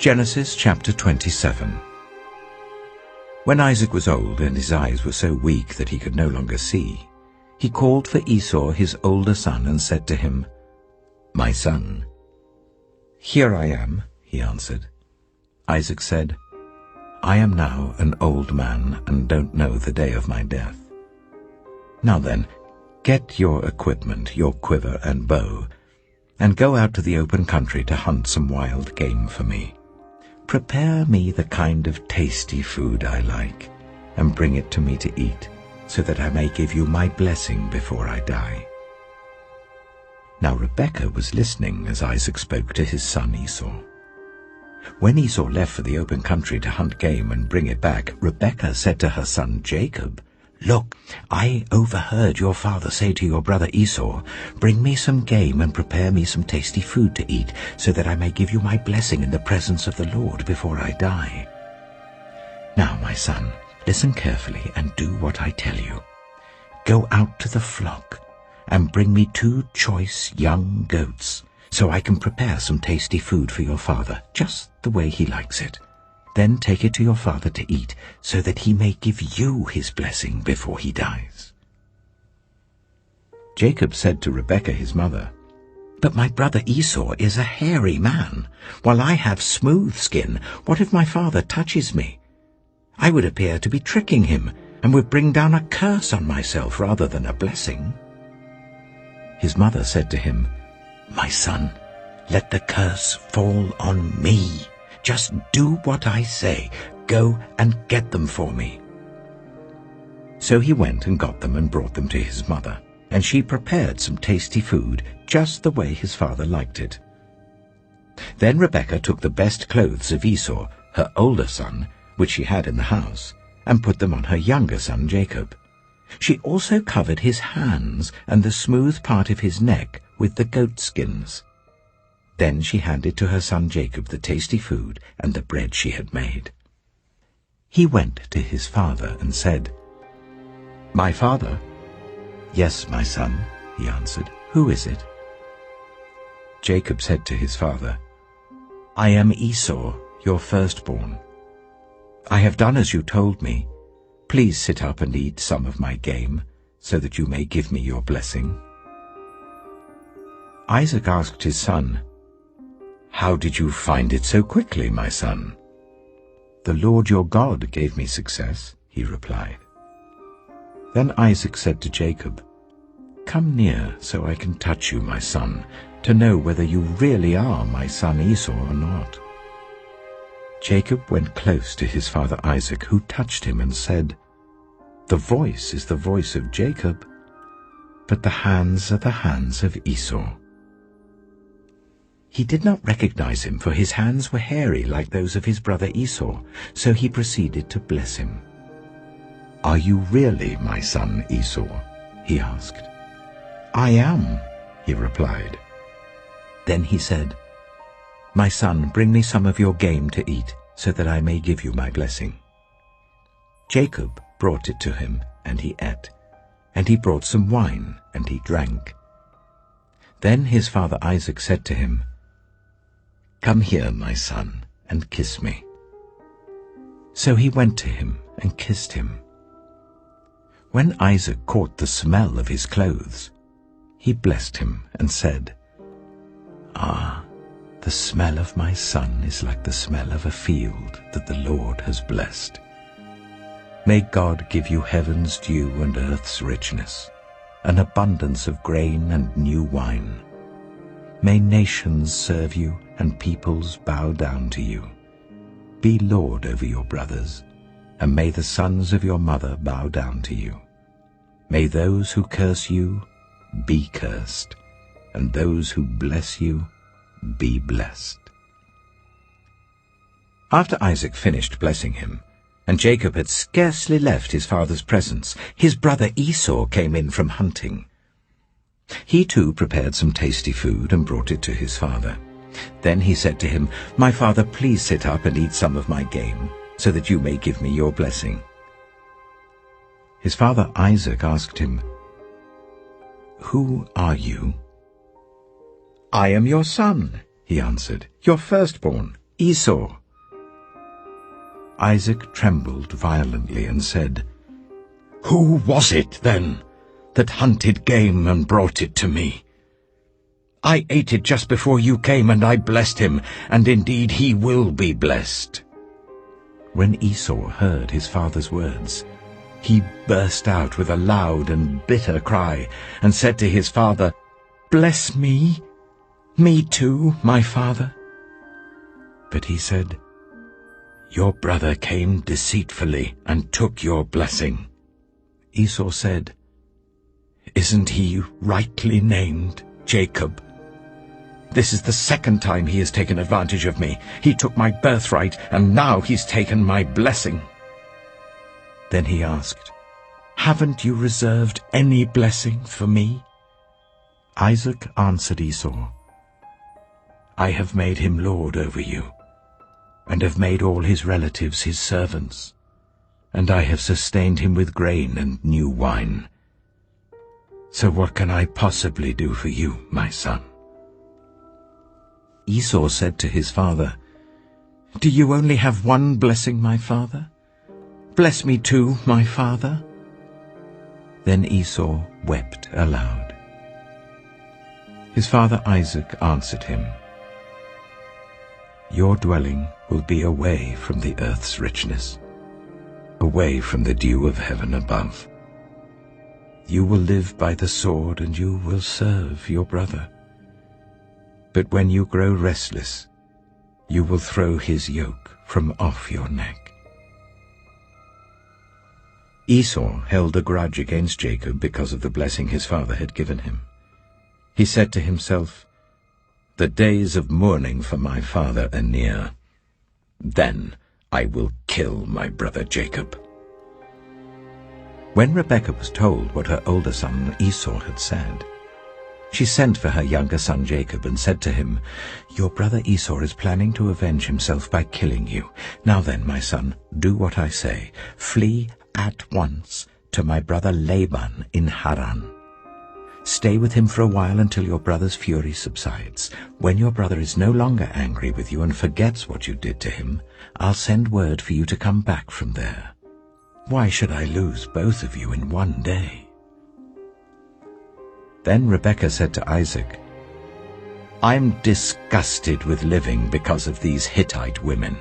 Genesis chapter 27. When Isaac was old and his eyes were so weak that he could no longer see, he called for Esau his older son and said to him, "My son." "Here I am," he answered. Isaac said, "I am now an old man and don't know the day of my death. Now then, get your equipment, your quiver and bow, and go out to the open country to hunt some wild game for me. Prepare me the kind of tasty food I like, and bring it to me to eat, so that I may give you my blessing before I die." Now Rebekah was listening as Isaac spoke to his son Esau. When Esau left for the open country to hunt game and bring it back, Rebekah said to her son Jacob, "Look, I overheard your father say to your brother Esau, 'Bring me some game and prepare me some tasty food to eat, so that I may give you my blessing in the presence of the Lord before I die.' Now, my son, listen carefully and do what I tell you. Go out to the flock and bring me 2 choice young goats, so I can prepare some tasty food for your father, just the way he likes it. Then take it to your father to eat, so that he may give you his blessing before he dies." Jacob said to Rebekah his mother, "But my brother Esau is a hairy man, while I have smooth skin. What if my father touches me? I would appear to be tricking him, and would bring down a curse on myself rather than a blessing." His mother said to him, "My son, let the curse fall on me. Just do what I say. Go and get them for me." So he went and got them and brought them to his mother, and she prepared some tasty food, just the way his father liked it. Then Rebekah took the best clothes of Esau, her older son, which she had in the house, and put them on her younger son Jacob. She also covered his hands and the smooth part of his neck with the goat skins. Then she handed to her son Jacob the tasty food and the bread she had made. He went to his father and said, "My father?" "Yes, my son," he answered. "Who is it?" Jacob said to his father, "I am Esau, your firstborn. I have done as you told me. Please sit up and eat some of my game, so that you may give me your blessing." Isaac asked his son, "How did you find it so quickly, my son?" "The Lord your God gave me success," he replied. Then Isaac said to Jacob, "Come near so I can touch you, my son, to know whether you really are my son Esau or not." Jacob went close to his father Isaac, who touched him and said, "The voice is the voice of Jacob, but the hands are the hands of Esau." He did not recognize him, for his hands were hairy like those of his brother Esau, so he proceeded to bless him. "Are you really my son Esau?" he asked. "I am," he replied. Then he said, "My son, bring me some of your game to eat, so that I may give you my blessing." Jacob brought it to him, and he ate, and he brought some wine, and he drank. Then his father Isaac said to him, "Come here, my son, and kiss me." So he went to him and kissed him. When Isaac caught the smell of his clothes, he blessed him and said, "Ah, the smell of my son is like the smell of a field that the Lord has blessed. May God give you heaven's dew and earth's richness, an abundance of grain and new wine. May nations serve you and peoples bow down to you. Be lord over your brothers, and may the sons of your mother bow down to you. May those who curse you be cursed, and those who bless you be blessed." After Isaac finished blessing him, and Jacob had scarcely left his father's presence, his brother Esau came in from hunting. He too prepared some tasty food and brought it to his father. Then he said to him, "My father, please sit up and eat some of my game, so that you may give me your blessing." His father Isaac asked him, "Who are you?" "I am your son," he answered, "your firstborn, Esau." Isaac trembled violently and said, "Who was it, then, that hunted game and brought it to me? I ate it just before you came, and I blessed him, and indeed he will be blessed." When Esau heard his father's words, he burst out with a loud and bitter cry, and said to his father, "Bless me, me too, my father." But he said, "Your brother came deceitfully and took your blessing." Esau said, "Isn't he rightly named Jacob? This is the second time he has taken advantage of me. He took my birthright, and now he's taken my blessing." Then he asked, "Haven't you reserved any blessing for me?" Isaac answered Esau, "I have made him lord over you, and have made all his relatives his servants, and I have sustained him with grain and new wine. So what can I possibly do for you, my son?" Esau said to his father, "Do you only have one blessing, my father? Bless me too, my father." Then Esau wept aloud. His father Isaac answered him, "Your dwelling will be away from the earth's richness, away from the dew of heaven above. You will live by the sword, and you will serve your brother. But when you grow restless, you will throw his yoke from off your neck." Esau held a grudge against Jacob because of the blessing his father had given him. He said to himself, "The days of mourning for my father are near. Then I will kill my brother Jacob." When Rebekah was told what her older son Esau had said, she sent for her younger son Jacob and said to him, "Your brother Esau is planning to avenge himself by killing you. Now then, my son, do what I say. Flee at once to my brother Laban in Haran. Stay with him for a while until your brother's fury subsides. When your brother is no longer angry with you and forgets what you did to him, I'll send word for you to come back from there. Why should I lose both of you in one day?" Then Rebekah said to Isaac, "I'm disgusted with living because of these Hittite women.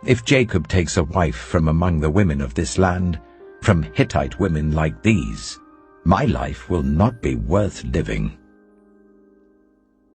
If Jacob takes a wife from among the women of this land, from Hittite women like these, my life will not be worth living."